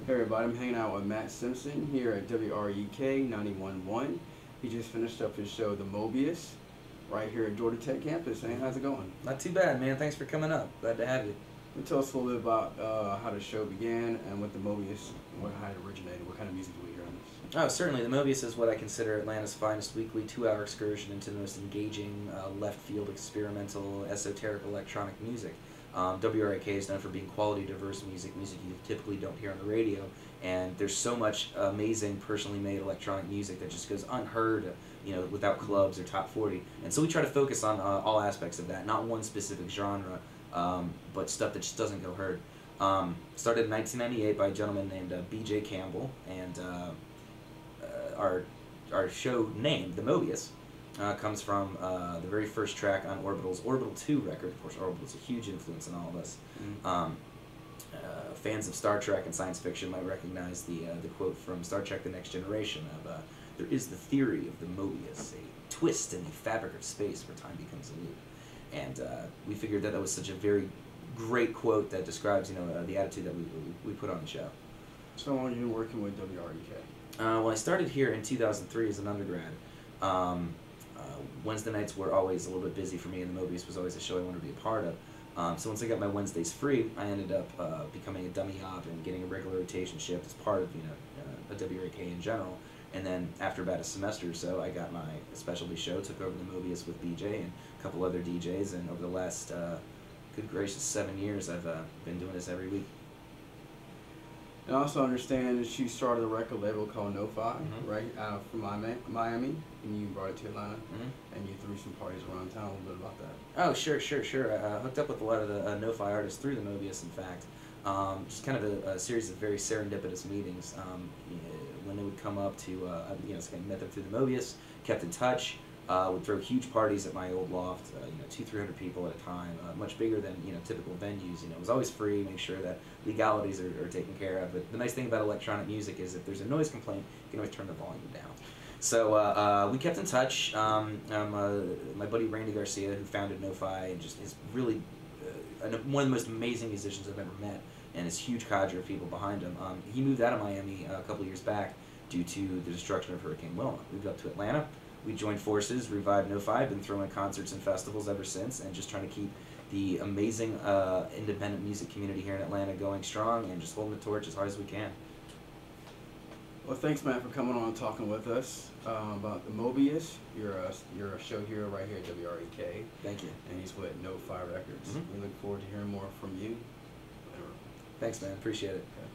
Hey everybody, I'm hanging out with Matt Simpson here at WREK 91.1. He just finished up his show, The Mobious, right here at Georgia Tech campus. Hey, how's it going? Not too bad, man. Thanks for coming up. Glad to have you. Tell us a little bit about how the show began and what The Mobious, how it originated, what kind of music do we hear on this? Oh, certainly. The Mobious is what I consider Atlanta's finest weekly 2-hour excursion into the most engaging, left-field, experimental, esoteric electronic music. WRAK is known for being quality, diverse music you typically don't hear on the radio, and there's so much amazing, personally made electronic music that just goes unheard, without clubs or top 40. And so we try to focus on all aspects of that, not one specific genre, but stuff that just doesn't go heard. Started in 1998 by a gentleman named B.J. Campbell, and our show name, The Mobious, comes from the very first track on Orbital's Orbital 2 record. Of course, Orbital's a huge influence on all of us. Fans of Star Trek and science fiction might recognize the quote from Star Trek The Next Generation of, there is the theory of the Mobius, a twist in the fabric of space where time becomes a loop. And we figured that was such a very great quote that describes the attitude that we put on the show. So how long have you been working with WREK? Well, I started here in 2003 as an undergrad. Wednesday nights were always a little bit busy for me, and the Mobius was always a show I wanted to be a part of. So once I got my Wednesdays free, I ended up becoming a dummy op and getting a regular rotation shift as part of a WRK in general. And then after about a semester or so, I got my specialty show, took over the Mobius with BJ and a couple other DJs, and over the last, good gracious, 7 years, I've been doing this every week. And I also understand that you started a record label called No-Fi, right, out from Miami, and you brought it to Atlanta, and you threw some parties around town. A little bit about that. Oh, sure. I hooked up with a lot of the No-Fi artists through the Mobius, in fact. Just kind of a series of very serendipitous meetings. When they would come up to, met them through the Mobius, kept in touch. Would throw huge parties at my old loft, 200-300 people at a time, much bigger than typical venues. It was always free, make sure that legalities are taken care of. But the nice thing about electronic music is if there's a noise complaint, you can always turn the volume down. So we kept in touch. My buddy Randy Garcia, who founded No-Fi, and just is really one of the most amazing musicians I've ever met, and his huge cadre of people behind him. He moved out of Miami a couple years back due to the destruction of Hurricane Wilma. Moved up to Atlanta. We joined forces, revived No-Fi, been throwing concerts and festivals ever since, and just trying to keep the amazing independent music community here in Atlanta going strong and just holding the torch as hard as we can. Well, thanks, Matt, for coming on and talking with us about the Mobius. You're a show hero right here at WREK. Thank you. And he's with No-Fi Records. We look forward to hearing more from you. Thanks, man. Appreciate it. Okay.